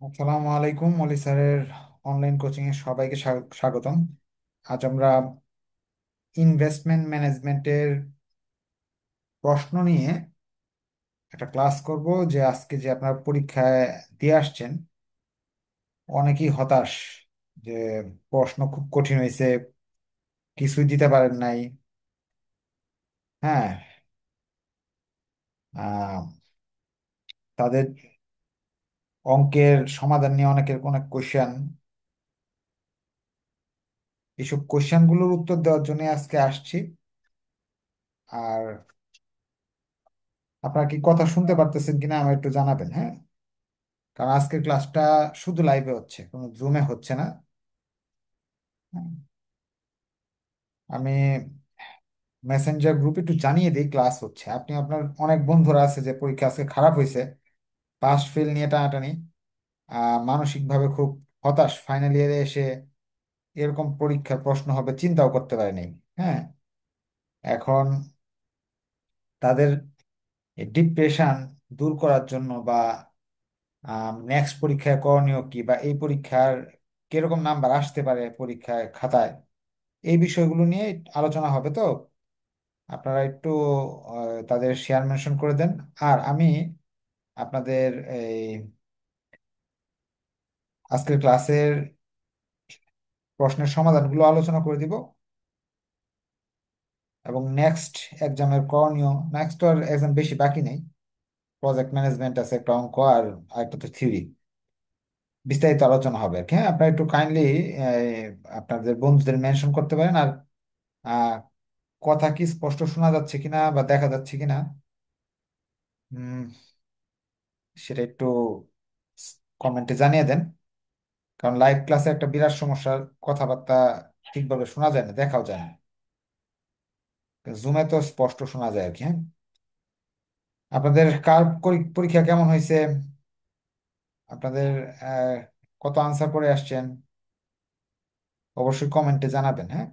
আসসালামু আলাইকুম অলি স্যারের অনলাইন কোচিং এ সবাইকে স্বাগতম। আজ আমরা ইনভেস্টমেন্ট ম্যানেজমেন্টের প্রশ্ন নিয়ে একটা ক্লাস করব। যে আজকে যে আপনারা পরীক্ষায় দিয়ে আসছেন, অনেকেই হতাশ যে প্রশ্ন খুব কঠিন হয়েছে, কিছুই দিতে পারেন নাই। হ্যাঁ, আহ, তাদের অঙ্কের সমাধান নিয়ে অনেকের অনেক কোশ্চেন। এইসব কোশ্চেনগুলোর উত্তর দেওয়ার জন্য আজকে আসছি। আর আপনারা কি কথা শুনতে পারতেছেন কিনা আমার একটু জানাবেন, হ্যাঁ? কারণ আজকের ক্লাসটা শুধু লাইভে হচ্ছে, কোনো জুমে হচ্ছে না। হ্যাঁ, আমি মেসেঞ্জার গ্রুপে একটু জানিয়ে দিই ক্লাস হচ্ছে। আপনি আপনার অনেক বন্ধুরা আছে যে পরীক্ষা আজকে খারাপ হয়েছে, পাস ফেল নিয়ে টানাটানি, মানসিকভাবে খুব হতাশ, ফাইনাল ইয়ারে এসে এরকম পরীক্ষার প্রশ্ন হবে চিন্তাও করতে পারেনি। হ্যাঁ, এখন তাদের ডিপ্রেশন দূর করার জন্য বা নেক্সট পরীক্ষায় করণীয় কি, বা এই পরীক্ষার কিরকম নাম্বার আসতে পারে পরীক্ষায় খাতায়, এই বিষয়গুলো নিয়ে আলোচনা হবে। তো আপনারা একটু তাদের শেয়ার মেনশন করে দেন। আর আমি আপনাদের এই আজকের ক্লাসের প্রশ্নের সমাধানগুলো আলোচনা করে দিব, এবং নেক্সট এক্সামের করণীয়, নেক্সট আর এক্সাম বেশি বাকি নেই, প্রজেক্ট ম্যানেজমেন্ট আছে, একটা অঙ্ক আর একটা তো থিওরি, বিস্তারিত আলোচনা হবে আর কি। হ্যাঁ, আপনারা একটু কাইন্ডলি আপনাদের বন্ধুদের মেনশন করতে পারেন। আর আহ, কথা কি স্পষ্ট শোনা যাচ্ছে কিনা বা দেখা যাচ্ছে কিনা, উম, সেটা একটু কমেন্টে জানিয়ে দেন। কারণ লাইভ ক্লাসে একটা বিরাট সমস্যা, কথাবার্তা ঠিকভাবে শোনা যায় না, দেখাও যায় না। জুমে তো স্পষ্ট শোনা যায় আর কি। হ্যাঁ, আপনাদের কার পরীক্ষা কেমন হয়েছে? আপনাদের আহ, কত আনসার করে আসছেন অবশ্যই কমেন্টে জানাবেন। হ্যাঁ,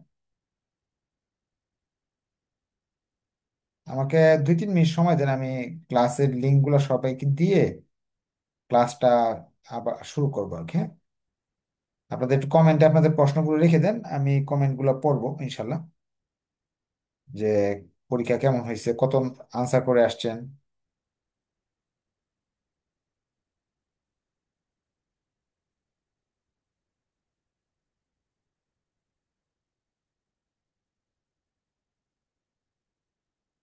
আমাকে 2-3 মিনিট সময় দেন, আমি ক্লাসের লিঙ্কগুলো সবাইকে দিয়ে ক্লাসটা আবার শুরু করবো আর কি। হ্যাঁ, আপনাদের একটু কমেন্টে আপনাদের প্রশ্নগুলো রেখে দেন, আমি কমেন্টগুলো পড়বো ইনশাল্লাহ। যে পরীক্ষা কেমন হয়েছে, কত আনসার করে আসছেন।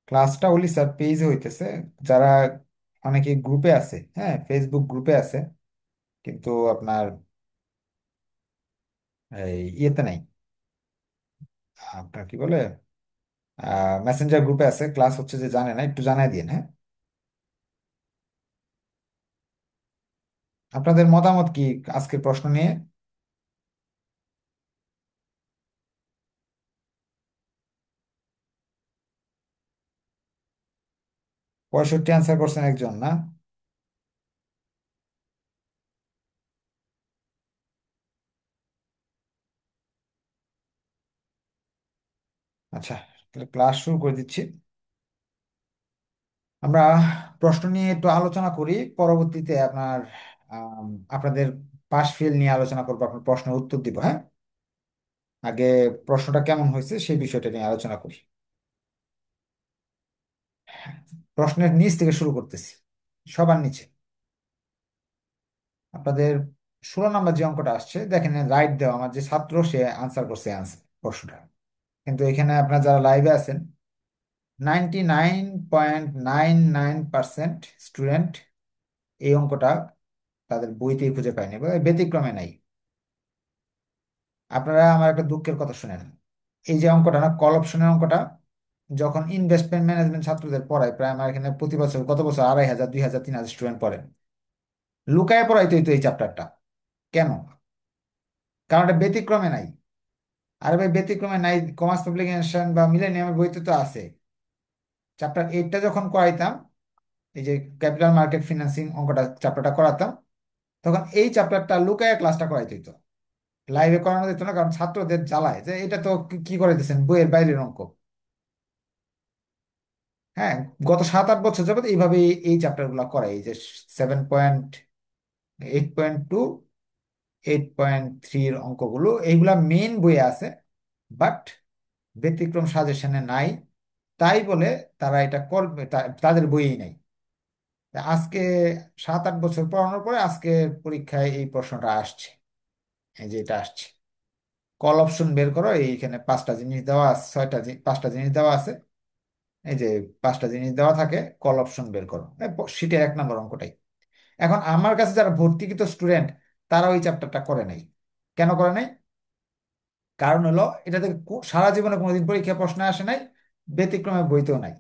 ক্লাসটা ওলি স্যার পেজে হইতেছে। যারা অনেকে গ্রুপে আছে, হ্যাঁ ফেসবুক গ্রুপে আছে, কিন্তু আপনার এই ইয়েতে নাই, আপনার কি বলে মেসেঞ্জার গ্রুপে আছে। ক্লাস হচ্ছে যে জানে না, একটু জানাই দিন। হ্যাঁ, আপনাদের মতামত কি আজকের প্রশ্ন নিয়ে? 65 আনসার করছেন একজন, না? আচ্ছা, তাহলে ক্লাস শুরু করে দিচ্ছি। আমরা প্রশ্ন নিয়ে একটু আলোচনা করি, পরবর্তীতে আপনাদের পাশ ফেল নিয়ে আলোচনা করবো, আপনার প্রশ্নের উত্তর দিব। হ্যাঁ, আগে প্রশ্নটা কেমন হয়েছে সেই বিষয়টা নিয়ে আলোচনা করি। প্রশ্নের নিচ থেকে শুরু করতেছি, সবার নিচে। আপনাদের 16 নম্বর যে অঙ্কটা আসছে, দেখেন রাইট দেওয়া, আমার যে ছাত্র সে আনসার করছে আনসার প্রশ্নটা। কিন্তু এখানে আপনার যারা লাইভে আছেন, 99.99% স্টুডেন্ট এই অঙ্কটা তাদের বইতেই খুঁজে পায়নি, বা ব্যতিক্রমে নাই। আপনারা আমার একটা দুঃখের কথা শুনেন। এই যে অঙ্কটা না, কল অপশনের অঙ্কটা, যখন ইনভেস্টমেন্ট ম্যানেজমেন্ট ছাত্রদের পড়ায়, প্রায় আমার এখানে প্রতি বছর, গত বছর 2,500, 2,000, 3,000 স্টুডেন্ট পড়ে, লুকায় পড়াইতো এই চ্যাপ্টারটা। কেন? কারণ এটা ব্যতিক্রমে নাই। আর ভাই ব্যতিক্রমে নাই, কমার্স পাবলিকেশন বা মিলেনিয়ামের বইতে তো আছে। চ্যাপ্টার 8টা যখন করাইতাম, এই যে ক্যাপিটাল মার্কেট ফিনান্সিং অঙ্কটা চ্যাপ্টারটা করাতাম, তখন এই চ্যাপ্টারটা লুকায় ক্লাসটা করাইতে হইতো, লাইভে করানো যেত না। কারণ ছাত্রদের জ্বালায় যে এটা তো কি কি করাইতেছেন, বইয়ের বাইরের অঙ্ক। হ্যাঁ, গত 7-8 বছর যাবত এইভাবে এই চ্যাপ্টার গুলা করাই, এই যে 7.0 8.2, 8.3-র অঙ্কগুলো এইগুলা মেইন বইয়ে আছে, বাট ব্যতিক্রম সাজেশনে নাই। তাই বলে তারা এটা করবে, তাদের বইয়েই নাই। আজকে 7-8 বছর পড়ানোর পরে আজকে পরীক্ষায় এই প্রশ্নটা আসছে, এই যে এটা আসছে। কল অপশন বের করো, এইখানে 5টা জিনিস দেওয়া আছে, 5টা জিনিস দেওয়া আছে। এই যে 5টা জিনিস দেওয়া থাকে, কল অপশন বের করো, শীটের 1 নম্বর অঙ্কটাই। এখন আমার কাছে যারা ভর্তিকৃত স্টুডেন্ট, তারা ওই চ্যাপ্টারটা করে নাই। কেন করে নাই? কারণ হলো এটা থেকে সারা জীবনে কোনোদিন পরীক্ষা প্রশ্ন আসে নাই, ব্যতিক্রমে বইতেও নাই।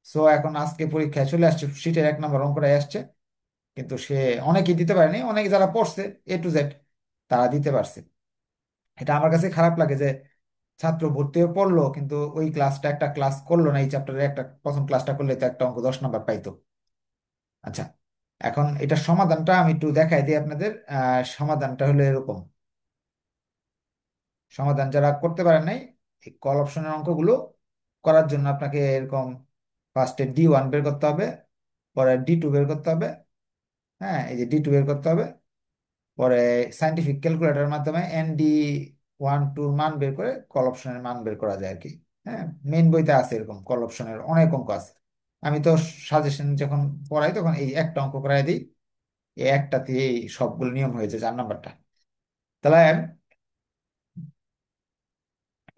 সো এখন আজকে পরীক্ষায় চলে আসছে, শীটের 1 নম্বর অঙ্কটাই আসছে। কিন্তু সে অনেকেই দিতে পারেনি, অনেকে যারা পড়ছে A to Z তারা দিতে পারছে। এটা আমার কাছে খারাপ লাগে যে ছাত্র ভর্তি হয়ে পড়লো কিন্তু ওই ক্লাসটা, একটা ক্লাস করলো না, এই চ্যাপ্টারে একটা প্রথম ক্লাসটা করলে তো একটা অঙ্ক 10 নম্বর পাইতো। আচ্ছা, এখন এটা সমাধানটা আমি একটু দেখাই দিই আপনাদের। সমাধানটা হলো এরকম। সমাধান যারা করতে পারেন নাই, এই কল অপশনের অঙ্কগুলো করার জন্য আপনাকে এরকম ফার্স্টে D1 বের করতে হবে, পরে D2 বের করতে হবে। হ্যাঁ, এই যে D2 বের করতে হবে, পরে সাইন্টিফিক ক্যালকুলেটরের মাধ্যমে ND1 2-র মান বের করে কল অপশনের মান বের করা যায় আর কি। হ্যাঁ, মেইন বইতে আছে এরকম কল অপশনের অনেক অঙ্ক আছে। আমি তো সাজেশন যখন পড়াই তখন এই একটা অঙ্ক করাই দিই, এই একটাতে এই সবগুলো নিয়ম হয়েছে 4 নম্বরটা। তাহলে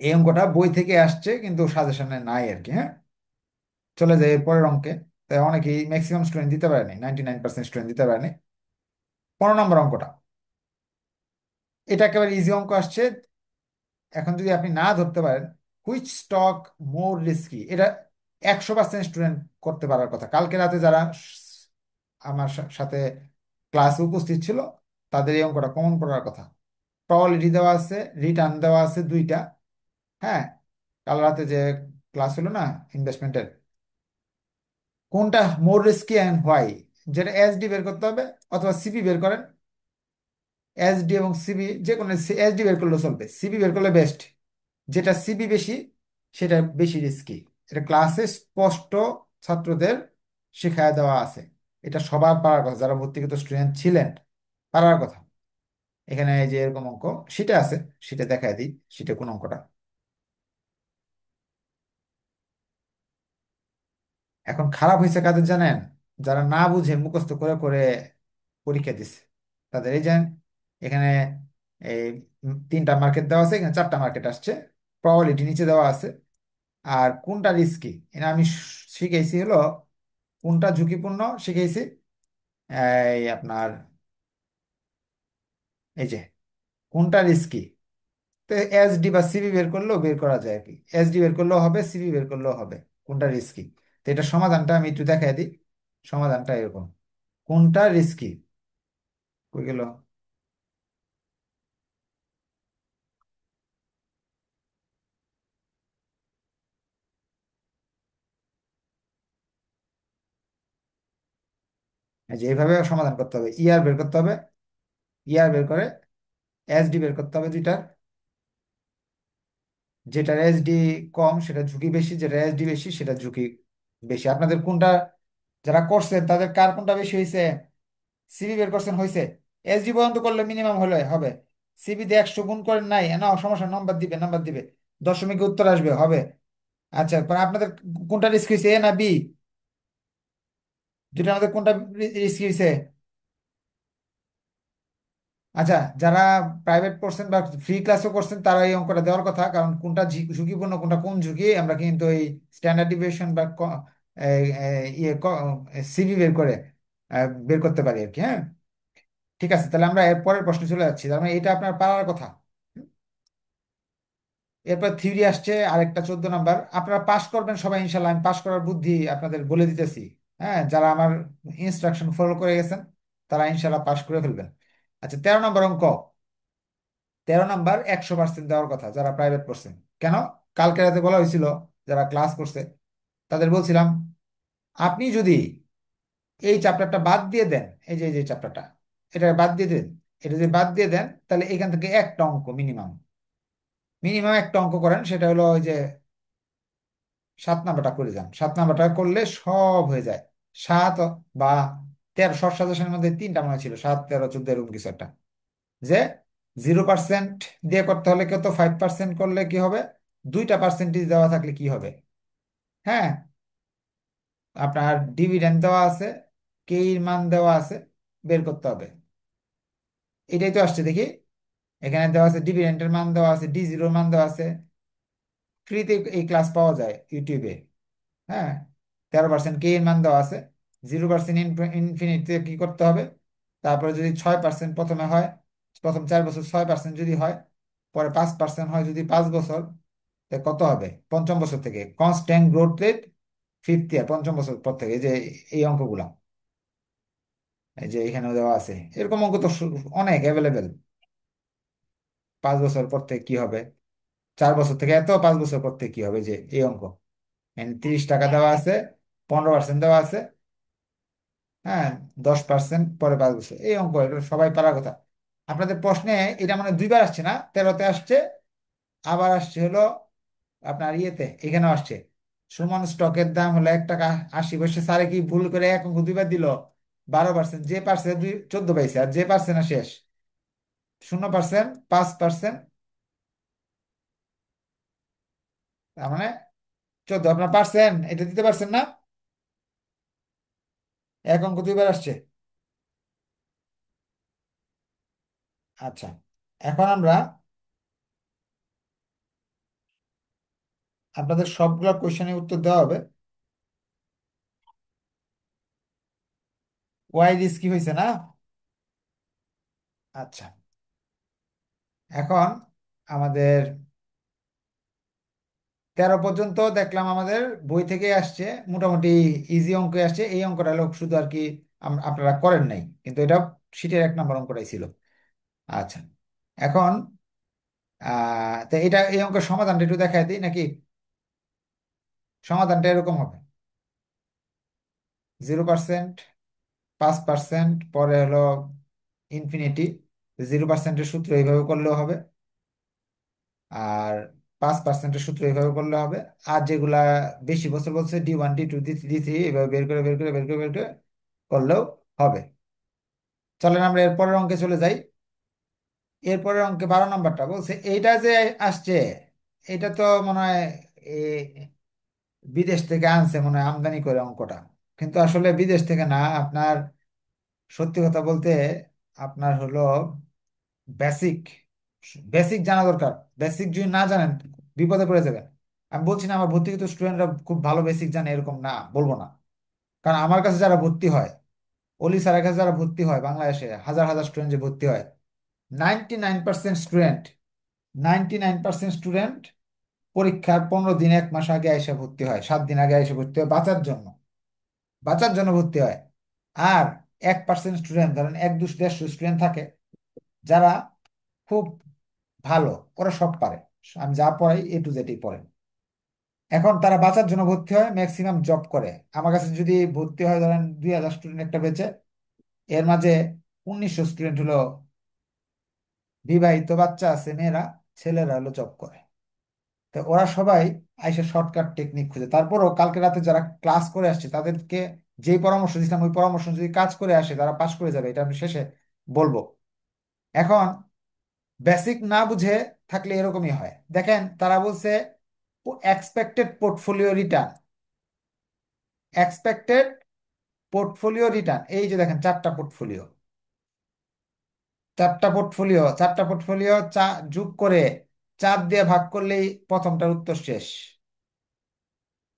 এই অঙ্কটা বই থেকে আসছে কিন্তু সাজেশনে নাই আর কি। হ্যাঁ, চলে যায় এর পরের অঙ্কে। তাই অনেকেই, ম্যাক্সিমাম স্টুডেন্ট দিতে পারেনি, 99% স্টুডেন্ট দিতে পারেনি। 15 নম্বর অঙ্কটা, এটা একেবারে ইজি অঙ্ক আসছে। এখন যদি আপনি না ধরতে পারেন, হুইচ স্টক মোর রিস্কি, এটা 100% স্টুডেন্ট করতে পারার কথা। কালকে রাতে যারা আমার সাথে ক্লাসে উপস্থিত ছিল, তাদের এই অঙ্কটা কমন পড়ার কথা। প্রবাবিলিটি দেওয়া আছে, রিটার্ন দেওয়া আছে 2টা। হ্যাঁ, কাল রাতে যে ক্লাস হলো না ইনভেস্টমেন্টের, কোনটা মোর রিস্কি অ্যান্ড হোয়াই, যেটা এসডি বের করতে হবে, অথবা সিবি বের করেন। এসডি এবং সিবি যে কোনো, এসডি বের করলেও চলবে, সিবি বের করলে বেস্ট। যেটা সিবি বেশি সেটা বেশি রিস্কি। এটা ক্লাসে স্পষ্ট ছাত্রদের শেখায় দেওয়া আছে। এটা সবার পারার কথা, যারা ভর্তিগত স্টুডেন্ট ছিলেন পারার কথা। এখানে এই যে এরকম অঙ্ক সেটা আছে, সেটা দেখায় দিই, সেটা কোন অঙ্কটা। এখন খারাপ হয়েছে কাদের জানেন? যারা না বুঝে মুখস্থ করে করে পরীক্ষা দিচ্ছে তাদের। এই যে এখানে এই 3টা মার্কেট দেওয়া আছে, এখানে 4টা মার্কেট আসছে, প্রবাবিলিটি নিচে দেওয়া আছে। আর কোনটা রিস্কি এটা আমি শিখেছি হলো, কোনটা ঝুঁকিপূর্ণ শিখেছি। এই আপনার, এই যে কোনটা রিস্কি, তো এসডি বা সিবি বের করলেও বের করা যায় আর কি। এসডি বের করলেও হবে, সিবি বের করলেও হবে, কোনটা রিস্কি। তো এটা সমাধানটা আমি একটু দেখাই দিই। সমাধানটা এরকম, কোনটা রিস্কি, কই গেল? এই যে এইভাবে সমাধান করতে হবে, ইয়ার বের করতে হবে, ইয়ার বের করে এসডি বের করতে হবে 2টার। যেটার এসডি কম সেটা ঝুঁকি বেশি, যেটা এসডি বেশি সেটা ঝুঁকি বেশি। আপনাদের কোনটা, যারা করছেন তাদের কার কোনটা বেশি হয়েছে? সিবি বের করছেন, হয়েছে। এসডি পর্যন্ত করলে মিনিমাম হলে হবে। সিবি দিয়ে 100 গুণ করেন নাই, না সমস্যা, নাম্বার দিবে, নাম্বার দিবে, দশমিকে উত্তর আসবে, হবে। আচ্ছা, আপনাদের কোনটা রিস্ক হয়েছে, এ না বি? দুটার মধ্যে কোনটা রিস্ক হয়েছে? আচ্ছা, যারা প্রাইভেট পড়ছেন বা ফ্রি ক্লাসও করছেন তারা এই অঙ্কটা দেওয়ার কথা, কারণ কোনটা ঝুঁকিপূর্ণ কোনটা কম ঝুঁকি আমরা কিন্তু এই স্ট্যান্ডার্ড ডিভিয়েশন বা ইয়ে সিভি বের করে বের করতে পারি আর কি। হ্যাঁ, ঠিক আছে, তাহলে আমরা এর পরের প্রশ্নে চলে যাচ্ছি। তার মানে এটা আপনার পারার কথা। এরপর থিওরি আসছে আরেকটা, 14 নম্বর। আপনারা পাস করবেন সবাই ইনশাল্লাহ, আমি পাস করার বুদ্ধি আপনাদের বলে দিতেছি। হ্যাঁ, যারা আমার ইনস্ট্রাকশন ফলো করে গেছেন তারা ইনশাল্লাহ পাস করে ফেলবেন। আচ্ছা, 13 নম্বর অঙ্ক। 13 নম্বর 100% দেওয়ার কথা যারা প্রাইভেট পড়ছেন। কেন? কালকে রাতে বলা হয়েছিল, যারা ক্লাস করছে তাদের বলছিলাম, আপনি যদি এই চ্যাপ্টারটা বাদ দিয়ে দেন, এই যে চ্যাপ্টারটা, এটা বাদ দিয়ে দেন, এটা যদি বাদ দিয়ে দেন তাহলে এখান থেকে একটা অঙ্ক মিনিমাম, মিনিমাম একটা অঙ্ক করেন, সেটা হলো ওই যে 7 নম্বরটা করে যান। 7 নম্বরটা করলে সব হয়ে যায়। 7 বা শর্ট সাজেশনের মধ্যে তিনটা মনে হয় ছিল, 7, 13, 14 এরকম কিছু একটা, যে 0% দিয়ে করতে হলে কত, 5% করলে কি হবে, 2টা পার্সেন্টেজ দেওয়া থাকলে কি হবে। হ্যাঁ, আপনার ডিভিডেন্ড দেওয়া আছে, কে এর মান দেওয়া আছে, বের করতে হবে। এটাই তো আসছে দেখি, এখানে দেওয়া আছে ডিভিডেন্ডের মান দেওয়া আছে, D0 মান দেওয়া আছে। ফ্রিতে এই ক্লাস পাওয়া যায় ইউটিউবে। হ্যাঁ, 13% কে এর মান দেওয়া আছে, 0% ইনফিনিটিতে কি করতে হবে, তারপরে যদি 6% প্রথমে হয়, প্রথম 4 বছর 6% যদি হয়, পরে 5% হয় যদি 5 বছর, তা কত হবে পঞ্চম বছর থেকে, constant growth rate fifth year, পঞ্চম বছর পর থেকে, এই যে এই অঙ্কগুলা, এই যে এখানেও দেওয়া আছে এরকম অঙ্ক তো অনেক অ্যাভেলেবেল। 5 বছর পর থেকে কি হবে, 4 বছর থেকে এত, 5 বছর পর থেকে কি হবে, যে এই অঙ্ক। 30 টাকা দেওয়া আছে, 15% দেওয়া আছে। হ্যাঁ, 10% পরে 5 বছর, এই অঙ্ক এটা সবাই পারার কথা। আপনাদের প্রশ্নে এটা মানে দুইবার আসছে না, 13-তে আসছে, আবার আসছে হলো আপনার ইয়েতে, এখানেও আসছে। সুমন স্টকের দাম হলো 1 টাকা 80 পয়সা, স্যারে কি ভুল করে এক অঙ্ক দুইবার দিল। 12%, যে পারছে 14 পাইছে, আর যে পারছে না শেষ। 0%, 5%, তার মানে 14। আপনার পারছেন, এটা দিতে পারছেন না, এক অঙ্ক দুইবার আসছে। আচ্ছা, এখন আমরা আপনাদের সবগুলো কোশ্চেনের উত্তর দেওয়া হবে। ওয়াই রিস্কি হয়েছে না? আচ্ছা, এখন আমাদের 13 পর্যন্ত দেখলাম আমাদের বই থেকে আসছে, মোটামুটি ইজি অঙ্ক আসছে। এই অঙ্কটা লোক শুধু আর কি আপনারা করেন নাই, কিন্তু এটা শীটের 1 নম্বর অঙ্কটাই ছিল। আচ্ছা, এখন তো এটা, এই অঙ্কের সমাধানটা একটু দেখাই দিই নাকি? সমাধানটা এরকম হবে: 0%, 5%, পরে হলো ইনফিনিটি। 0%-এর সূত্র এইভাবে করলেও হবে, আর 5%-এর সূত্র এইভাবে করলে হবে। আর যেগুলা বেশি বছর বলছে, D1, D2, D3, এইভাবে বের করে বের করে বের করে বের করে করলেও হবে। চলেন আমরা এর পরের অঙ্কে চলে যাই। এরপরের অঙ্কে 12 নম্বরটা বলছে, এইটা যে আসছে, এটা তো মনে হয় এ, বিদেশ থেকে আনছে মনে হয়, আমদানি করে অঙ্কটা। কিন্তু আসলে বিদেশ থেকে না, আপনার সত্যি কথা বলতে আপনার হলো বেসিক, বেসিক জানা দরকার। বেসিক যদি না জানেন, বিপদে পড়ে যাবেন। আমি বলছি না আমার ভর্তিকৃত স্টুডেন্টরা খুব ভালো বেসিক জানে, এরকম না, বলবো না। কারণ আমার কাছে যারা ভর্তি হয়, অলি স্যারের কাছে যারা ভর্তি হয়, বাংলাদেশে হাজার হাজার স্টুডেন্ট যে ভর্তি হয়, 99% স্টুডেন্ট, 99% স্টুডেন্ট পরীক্ষার 15 দিন 1 মাস আগে এসে ভর্তি হয়, 7 দিন আগে এসে ভর্তি হয়, বাঁচার জন্য, বাঁচার জন্য ভর্তি হয়। আর 1% স্টুডেন্ট, ধরেন 100-150 স্টুডেন্ট থাকে যারা খুব ভালো, ওরা সব পারে, আমি যা পড়াই A to Z পড়ে। এখন তারা বাঁচার জন্য ভর্তি হয়, ম্যাক্সিমাম জব করে। আমার কাছে যদি ভর্তি হয় ধরেন 2000 স্টুডেন্ট একটা বেচে, এর মাঝে 1900 স্টুডেন্ট হলো বিবাহিত, বাচ্চা আছে, মেয়েরা, ছেলেরা হলো জব করে। তো ওরা সবাই আইসা শর্টকাট টেকনিক খুঁজে। তারপরও কালকে রাতে যারা ক্লাস করে আসছে তাদেরকে যেই পরামর্শ দিয়েছিলাম, ওই পরামর্শ যদি কাজ করে আসে তারা পাশ করে যাবে, এটা আমি শেষে বলবো। এখন বেসিক না বুঝে থাকলে এরকমই হয়। দেখেন তারা বলছে expected portfolio return, expected portfolio return, এই যে দেখেন 4টা পোর্টফোলিও, 4টা পোর্টফোলিও যোগ করে 4 দিয়ে ভাগ করলেই প্রথমটার উত্তর শেষ।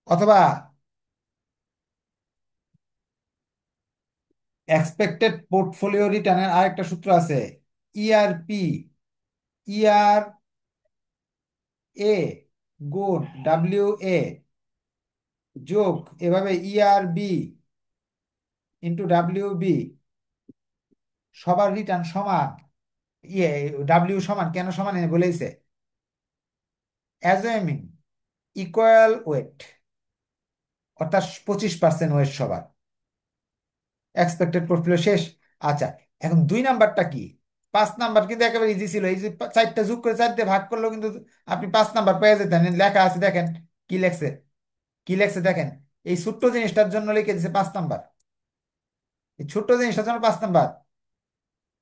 অথবা এক্সপেক্টেড পোর্টফোলিও রিটার্নের আরেকটা সূত্র আছে, ইআরপি, ইআর এ গুণ WA যোগ এভাবে ERB ইন্টু WB, সবার রিটার্ন সমান। ইয়ে, ডাব্লিউ সমান কেন সমান বলেছে, অ্যাজুমিং ইকুয়াল ওয়েট, অর্থাৎ 25% ওয়েট সবার। এক্সপেক্টেড পোর্টফোলিও শেষ। আচ্ছা, এখন 2 নাম্বারটা কি? 5 নাম্বার কিন্তু একেবারে ইজি ছিল, এই যে 4টা যোগ করে 4 দিয়ে ভাগ করলেও কিন্তু আপনি 5 নাম্বার পেয়ে যেতেন। লেখা আছে দেখেন, কি লেখছে, কি লেখছে দেখেন, এই ছোট্ট জিনিসটার জন্য লিখে দিছে 5 নাম্বার। এই ছোট্ট জিনিসটার জন্য 5 নাম্বার,